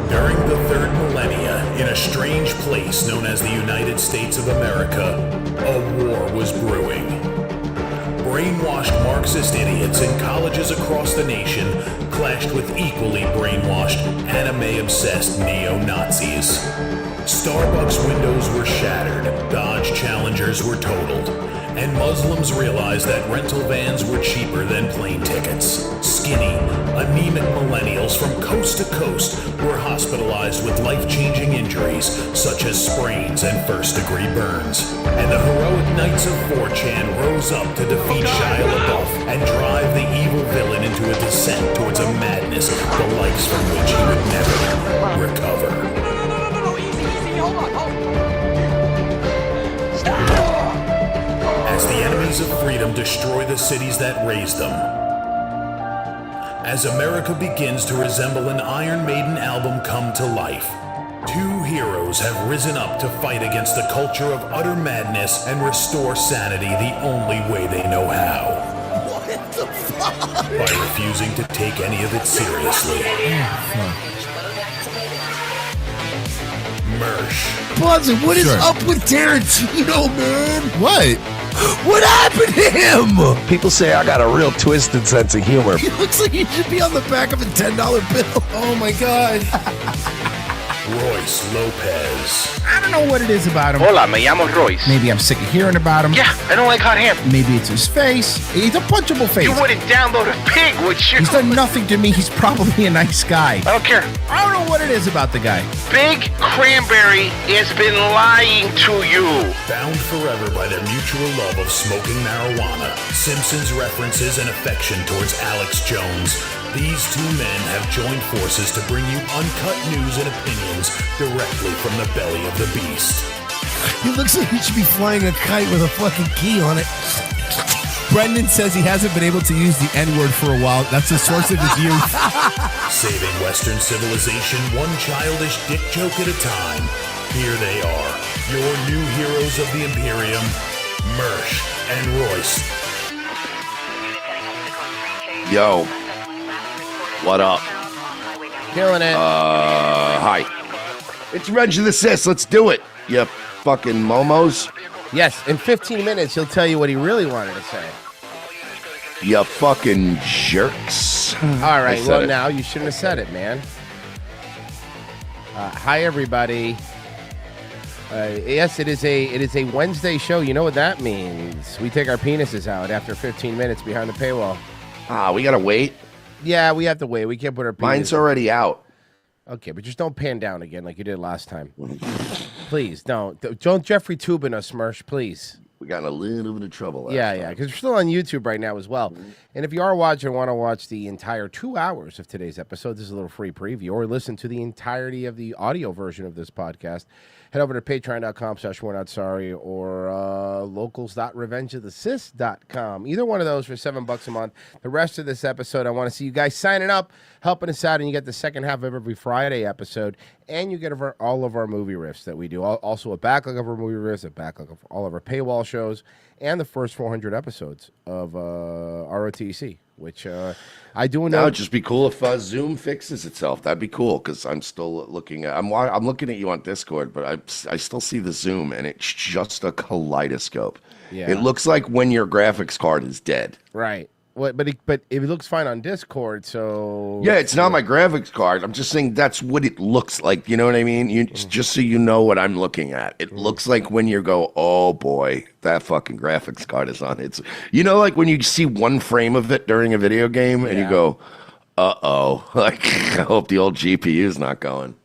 During the third millennia, in a strange place known as the United States of America, a war was brewing. Brainwashed Marxist idiots in colleges across the nation clashed with equally brainwashed, anime-obsessed neo-Nazis. Starbucks windows were shattered, Dodge Challengers were totaled, and Muslims realized that rental vans were cheaper than plane tickets. Skinny, anemic millennials from coast to coast were hospitalized with life-changing injuries such as sprains and first-degree burns. And the heroic knights of 4chan rose up to defeat Shia LaBeouf and drive the evil villain into a descent towards a madness the likes from which he would never recover. No, easy, hold on. As the enemies of freedom destroy the cities that raised them. As America begins to resemble an Iron Maiden album come to life, two heroes have risen up to fight against a culture of utter madness and restore sanity the only way they know how. What the fuck? By refusing to take any of it seriously. Mersh. Buzzer, what is up with Tarantino, man? What? What happened to him? People say I got a real twisted sense of humor. He looks like he should be on the back of a $10 bill. Oh my God. Royce Lopez. I don't know what it is about him. Hola, me llamo Royce. Maybe I'm sick of hearing about him. Yeah, I don't like hot ham. Maybe it's his face. He's a punchable face. You wouldn't download a pig, would you? He's done nothing to me. He's probably a nice guy. I don't care. I don't know what it is about the guy. Big Cranberry has been lying to you. Bound forever by their mutual love of smoking marijuana, Simpsons references and affection towards Alex Jones, these two men have joined forces to bring you uncut news and opinions directly from the belly of the beast. He looks like he should be flying a kite with a fucking key on it. Brendan says he hasn't been able to use the N-word for a while. That's the source of his youth. Saving Western civilization one childish dick joke at a time. Here they are, your new heroes of the Imperium, Mersh and Royce. Yo. What up? Killing it. Hi. It's Reg of the Sis. Let's do it. You fucking momos. Yes, in 15 minutes, he'll tell you what he really wanted to say. You fucking jerks. All right, well, it. now you shouldn't have said it, man. Hi, everybody. Yes, it is a Wednesday show. You know what that means. We take our penises out after 15 minutes behind the paywall. We gotta wait. Yeah, we have to wait. We can't put our penises. Mine's already out. Okay, but just don't pan down again like you did last time. Please, don't. Don't Jeffrey Toobin us, Mersh, please. We got in a little bit of trouble. Yeah, because we're still on YouTube right now as well. And if you are watching and want to watch the entire 2 hours of today's episode, this is a little free preview, or listen to the entirety of the audio version of this podcast, head over to patreon.com/we're-not-sorry or locals.revengeofthesis.com. Either one of those for $7 a month. The rest of this episode, I want to see you guys signing up, helping us out, and you get the second half of every Friday episode, and you get all of our movie riffs that we do. Also a backlog of our movie riffs, a backlog of all of our paywall shows, and the first 400 episodes of ROTC, which I do know. That would just be cool if Zoom fixes itself. That'd be cool, because I'm still looking at. I'm looking at you on Discord, but I still see the Zoom, and it's just a kaleidoscope. Yeah. It looks like when your graphics card is dead. Right. But it looks fine on Discord, so... Yeah, it's not my graphics card. I'm just saying that's what it looks like. You know what I mean? Just so you know what I'm looking at. It looks like when you go, oh boy, that fucking graphics card is on. It's, you know, like when you see one frame of it during a video game and you go, uh-oh. Like, I hope the old GPU's not going.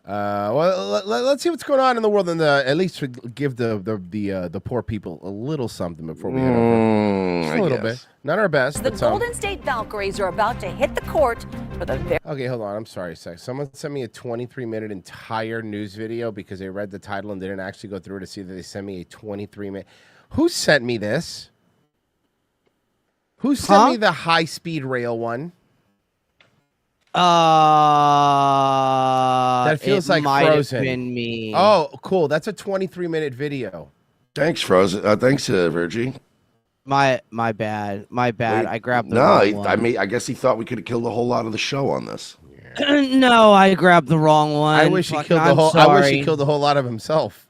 Well, let's see what's going on in the world, and at least give the poor people a little something before we head over. Just a little bit, not our best. The Golden State Valkyries are about to hit the court for the very. Okay, hold on. I'm sorry, a sec. Someone sent me a 23-minute entire news video because they read the title and didn't actually go through to see that they sent me a 23-minute. Who sent me this? Who sent me the high-speed rail one? That feels like Frozen. Have been me. Oh, cool. That's a 23-minute video. Thanks, Frozen. Thanks, Virgie. My bad. My bad. Wait, I grabbed the no. wrong one. I guess he thought we could have killed a whole lot of the show on this. No, I grabbed the wrong one. I wish he Fucking, killed the I'm whole. I wish he sorry. killed the whole lot of himself.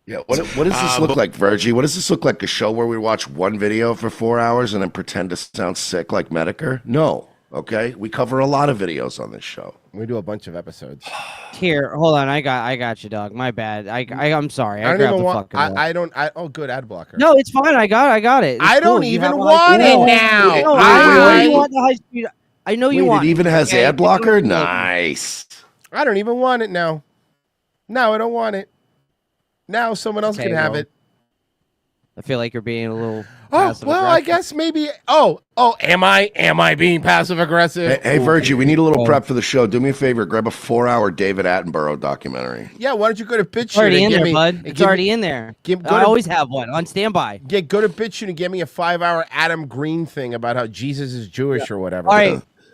Yeah, what does this look like, Virgie? What does this look like? A show where we watch one video for 4 hours and then pretend to sound sick like Medicare? No. Okay, we cover a lot of videos on this show. We do a bunch of episodes. Here, hold on. I got you, dog. My bad. I'm sorry. I I don't grabbed even the want. fucking. I don't. Oh, good ad blocker. No, it's fine. I got it. It's I don't cool. You even have want it no, now. No, Wait, I know wait. you want the high speed. I know you Wait, want. it even has okay? ad blocker? Nice. I don't even want it now. No, I don't want it. Now someone else Okay, can have well, it. I feel like you're being a little. Oh, well, I guess maybe. Oh, am I being passive aggressive? Hey, Virgie, we need a little prep for the show. Do me a favor, grab a 4-hour David Attenborough documentary. Yeah, why don't you go to It's BitChute already and in give there, me? bud. It's already in there. go I to- always have one on standby. Yeah, go to BitChute and give me a 5-hour Adam Green thing about how Jesus is Jewish or whatever.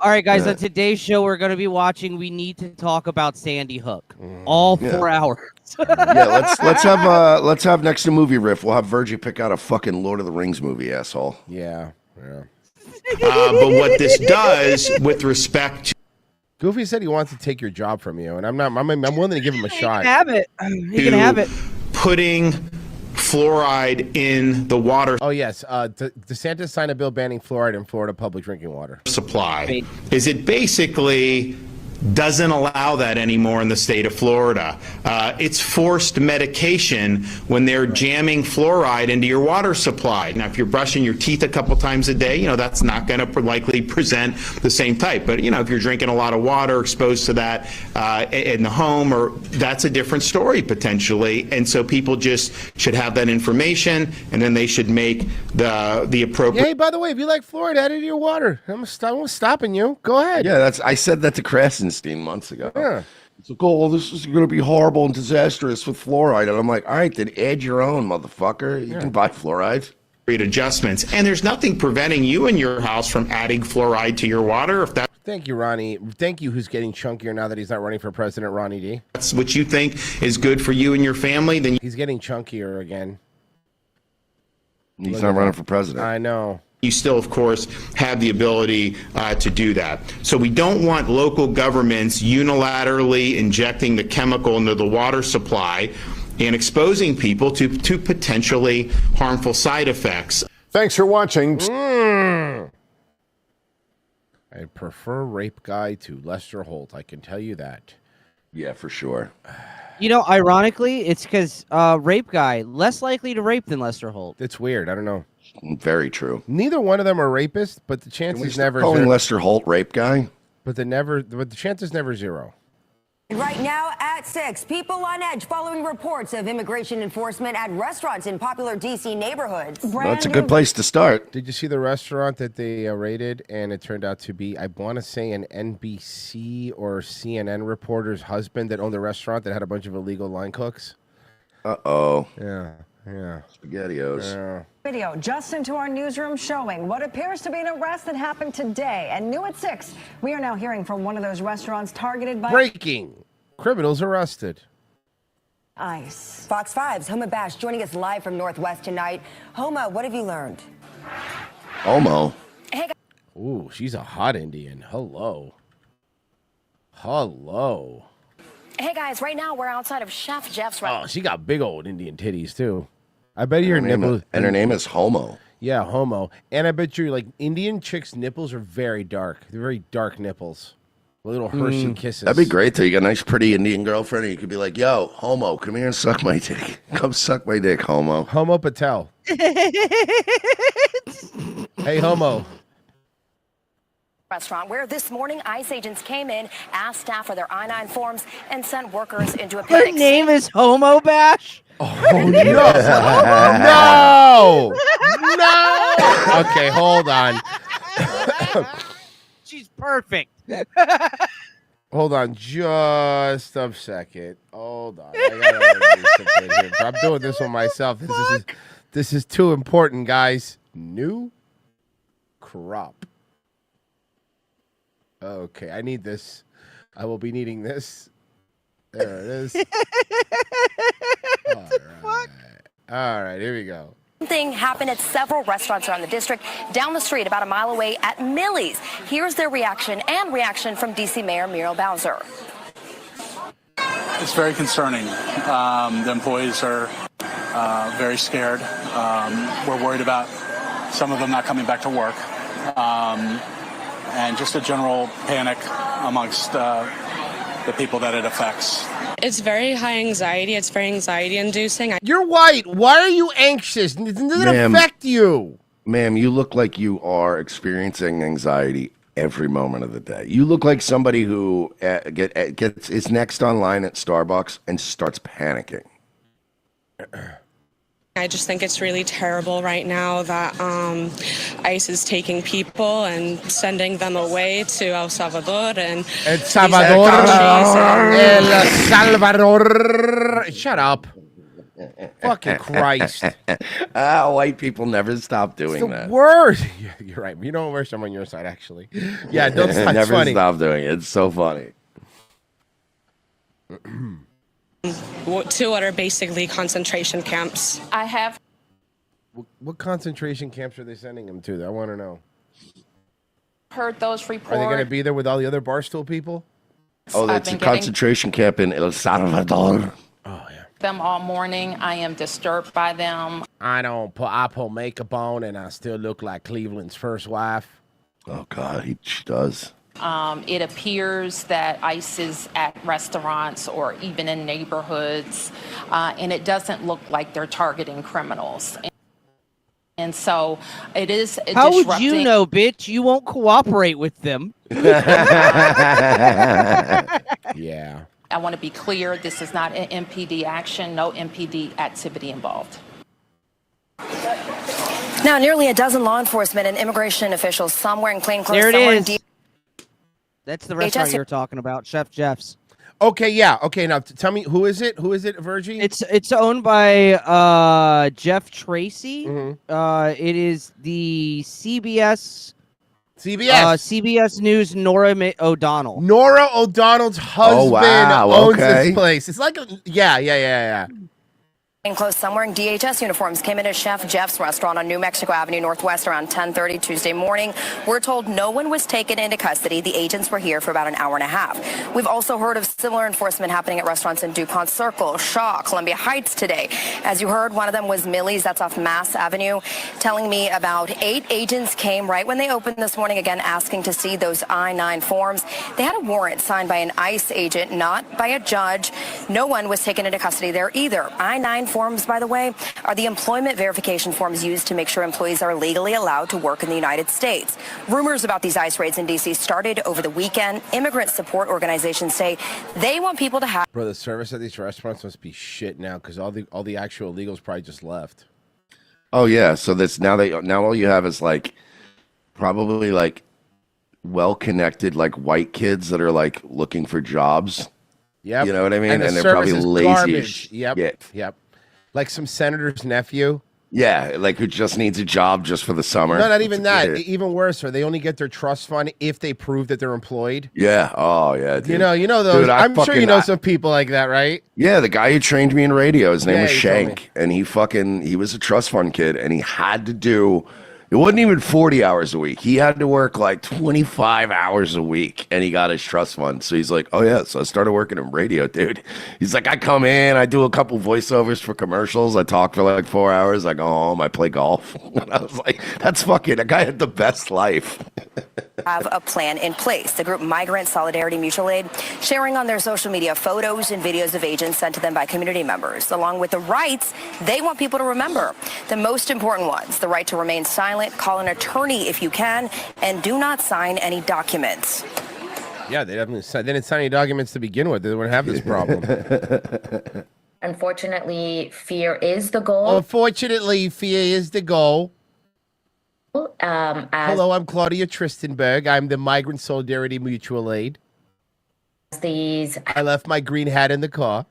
All right, guys. Yeah. On today's show, we're going to be watching. We need to talk about Sandy Hook. All 4 hours. Yeah, let's have next to movie riff. We'll have Virgie pick out a fucking Lord of the Rings movie, asshole. Yeah. But what this does with respect to Goofy said he wants to take your job from you, and I'm willing to give him a shot. Have it. He can have it. putting fluoride in the water Oh yes, DeSantis signed a bill banning fluoride in Florida public drinking water. supply, is it basically doesn't allow that anymore in the state of Florida. It's forced medication when they're jamming fluoride into your water supply. Now, if you're brushing your teeth a couple times a day, that's not going to likely present the same type. But, if you're drinking a lot of water, exposed to that in the home, that's a different story potentially. And so people just should have that information, and then they should make the appropriate. Hey, by the way, if you like fluoride, add it to your water. I'm stopping you. Go ahead. Yeah, I said that to Krasenstein months ago. Yeah. It's like, oh, this is going to be horrible and disastrous with fluoride. And I'm like, all right, then add your own, motherfucker. You can buy fluoride. Adjustments, and there's nothing preventing you in your house from adding fluoride to your water if Thank you, Ronnie. Thank you, who's getting chunkier now that he's not running for president, Ronnie D. that's what you think is good for you and your family. Then He's getting chunkier again. He's not running for president. I know. you still, of course, have the ability to do that. So we don't want local governments unilaterally injecting the chemical into the water supply and exposing people to potentially harmful side effects. Thanks for watching. I prefer Rape Guy to Lester Holt. I can tell you that. Yeah, for sure. Ironically, it's because Rape Guy less likely to rape than Lester Holt. It's weird. I don't know. Very true. Neither one of them are rapists, but the Can we chances stop never calling zero. Lester Holt Rape Guy? But the chances never zero. Right now at 6, people on edge following reports of immigration enforcement at restaurants in popular D.C. neighborhoods. That's a good place to start. Did you see the restaurant that they raided, and it turned out to be, I want to say, an NBC or CNN reporter's husband that owned the restaurant that had a bunch of illegal line cooks? Uh-oh. Yeah. SpaghettiOs. Yeah. Video just into our newsroom showing what appears to be an arrest that happened today. And new at 6, we are now hearing from one of those restaurants targeted by Breaking. Criminals arrested. ICE. Fox 5's Homa Bash joining us live from Northwest tonight. Homa, what have you learned? Homo. Ooh, she's a hot Indian. Hello. Hey guys, right now we're outside of Chef Jeff's restaurant. Oh, she got big old Indian titties too. I bet your Her name nipples. is- and her name is Homo. Yeah, Homo. And I bet you Indian chicks' nipples are very dark. They're very dark nipples. Little Hershey kisses. That'd be great though. You got a nice, pretty Indian girlfriend, and you could be like, "Yo, Homo, come here and suck my dick. Come suck my dick, Homo." Homo Patel. Hey, Homo. Restaurant where this morning ICE agents came in, asked staff for their I-9 forms, and sent workers into a Her panic. name is Homo Bash. Oh no! No! Okay, hold on. She's perfect. Hold on, just a second. Hold on. I gotta do something here. I'm doing this one myself. This is too important, guys. New crop. Okay, I need this. I will be needing this. There it is. All right, here we go. Thing happened at several restaurants around the district, down the street about a mile away at Millie's. Here's their reaction from D.C. Mayor Muriel Bowser. It's very concerning. The employees are very scared. We're worried about some of them not coming back to work, and just a general panic amongst the people that it affects. It's very high anxiety. It's very anxiety-inducing. You're white. Why are you anxious? It doesn't affect you. Ma'am, you look like you are experiencing anxiety every moment of the day. You look like somebody who is next online at Starbucks and starts panicking. I just think it's really terrible right now that ICE is taking people and sending them away to El Salvador and El Salvador. Shut up. Fucking Christ. White people never stop doing that. Worst. You're right. You don't wish I'm on your side, actually. Yeah, don't stop. Never funny. stop doing it. It's so funny. Two other basically concentration camps. I have. What concentration camps are they sending them to? I want to know. Heard those reports. Are they going to be there with all the other Barstool people? Oh, that's a concentration camp in El Salvador. Them all morning. I am disturbed by them. I put makeup on and I still look like Cleveland's first wife. Oh God, she does. It appears that ICE is at restaurants or even in neighborhoods, and it doesn't look like they're targeting criminals. And so it is How would you know, bitch? You won't cooperate with them. Yeah. I want to be clear, this is not an MPD action, no MPD activity involved. Now, nearly a dozen law enforcement and immigration officials, some wearing plainclothes, There it some is. wearing That's the restaurant you're talking about, Chef Jeff's. Okay, yeah. Okay, now tell me, who is it? Who is it, Virgie? It's owned by Jeff Tracy. Mm-hmm. It is the CBS News Nora O'Donnell. Nora O'Donnell's husband owns this place. It's like, yeah. Plainclothes, some wearing DHS uniforms came into Chef Jeff's restaurant on New Mexico Avenue Northwest around 10:30 Tuesday morning. We're told no one was taken into custody. The agents were here for about an hour and a half. We've also heard of similar enforcement happening at restaurants in DuPont Circle, Shaw, Columbia Heights today. As you heard, one of them was Millie's, that's off Mass Avenue, telling me about 8 agents came right when they opened this morning, again asking to see those I-9 forms. They had a warrant signed by an ICE agent, not by a judge. No one was taken into custody there either. I-9 forms, by the way, are the employment verification forms used to make sure employees are legally allowed to work in the United States. Rumors about these ICE raids in D.C. started over the weekend. Immigrant support organizations say they want people to have... Bro, the service at these restaurants must be shit now because all the actual illegals probably just left. Oh yeah, so now all you have is probably well-connected white kids that are looking for jobs. Yep. You know what I mean? And they're probably lazy as garbage. shit. Yep. Like some senator's nephew. Yeah, who just needs a job just for the summer. No, not even that. Even worse, they only get their trust fund if they prove that they're employed. Yeah. Oh, yeah. Dude. You know those. Dude, I'm sure you know some people like that, right? Yeah, the guy who trained me in radio, his name was he told Shank, and he was a trust fund kid, and he had to do. It wasn't even 40 hours a week. He had to work 25 hours a week, and he got his trust fund. So he's like, oh, yeah. So I started working in radio, dude. He's like, I come in, I do a couple voiceovers for commercials. I talk for 4 hours. I go home, I play golf. And I was like, that's that guy had the best life. Have a plan in place. The group Migrant Solidarity Mutual Aid sharing on their social media photos and videos of agents sent to them by community members, along with the rights they want people to remember. The most important ones, the right to remain silent, call an attorney if you can, and do not sign any documents. Yeah, they didn't sign any documents to begin with. They wouldn't have this problem. Unfortunately, fear is the goal. Unfortunately, fear is the goal. Hello, I'm Claudia Tristenberg. I'm the Migrant Solidarity Mutual Aid. I left my green hat in the car.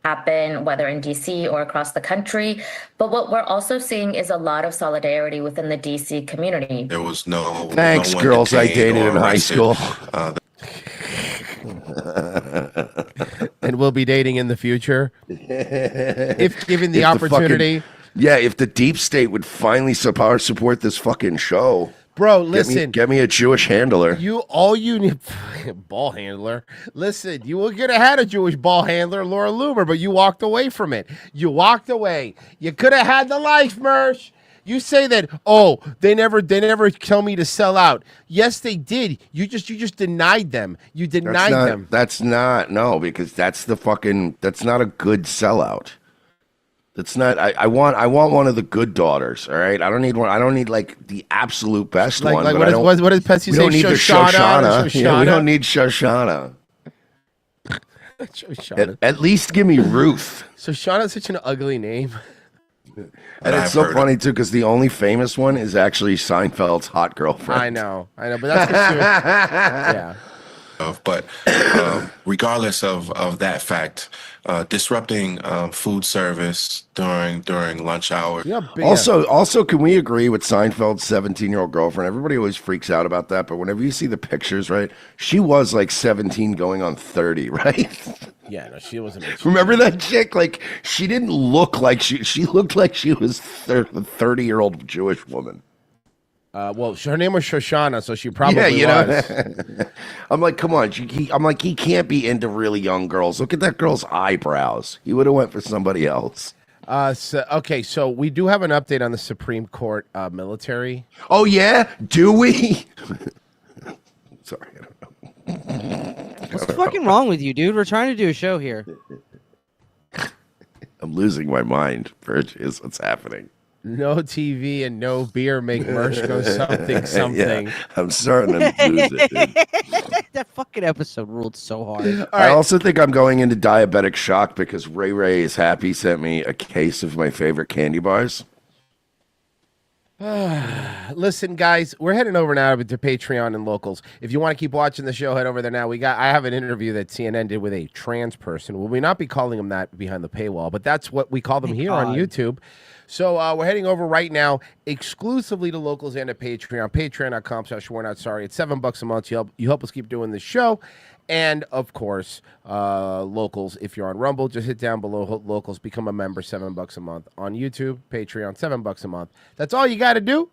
Happen, whether in DC or across the country. But what we're also seeing is a lot of solidarity within the DC community. There was no... Thanks, girls I dated in high school. And we'll be dating in the future. If given the opportunity. Yeah, if the deep state would finally support this fucking show. Bro, listen. Get me a Jewish handler. All you need, ball handler. Listen, you could have had a Jewish ball handler, Laura Loomer, but you walked away from it. You walked away. You could have had the life, Mersh. You say that, they never tell me to sell out. Yes, they did. You just denied them. You denied them. Because that's not a good sellout. That's not. I want one of the good daughters. All right. I don't need one. I don't need like the absolute best one. Like what does Petsy say? We don't need the Shoshana. Shoshana? Yeah, we don't need Shoshana. At least give me Ruth. Shoshana's such an ugly name. And it's so funny too because the only famous one is actually Seinfeld's hot girlfriend. I know, but that's yeah. But regardless of that fact, disrupting food service during lunch hour. Also, can we agree with Seinfeld's 17-year-old girlfriend? Everybody always freaks out about that, but whenever you see the pictures, right, she was like 17 going on 30, right? Yeah, no, she wasn't. Remember that chick? Like, she didn't look like she looked like she was a 30-year-old Jewish woman. Well, her name was Shoshana, so she probably was. I'm like, come on. I'm like, he can't be into really young girls. Look at that girl's eyebrows. He would have went for somebody else. So we do have an update on the Supreme Court military. Oh, yeah? Do we? Sorry, I don't know. What's fucking wrong with you, dude? We're trying to do a show here. I'm losing my mind, Virg, is what's happening. No TV and no beer make Mersh go something. Yeah, I'm starting to lose it, dude. That fucking episode ruled so hard. I also think I'm going into diabetic shock because Ray is happy sent me a case of my favorite candy bars. Listen, guys, we're heading over now to Patreon and locals. If you want to keep watching the show, head over there now. I have an interview that CNN did with a trans person. Will we not be calling them that behind the paywall? But that's what we call them here on YouTube. So we're heading over right now exclusively to locals and to Patreon. Patreon.com/we're not sorry. It's $7 a month. You help us keep doing this show. And, of course, locals, if you're on Rumble, just hit down below locals, become a member, $7 a month. On YouTube, Patreon, $7 a month. That's all you got to do.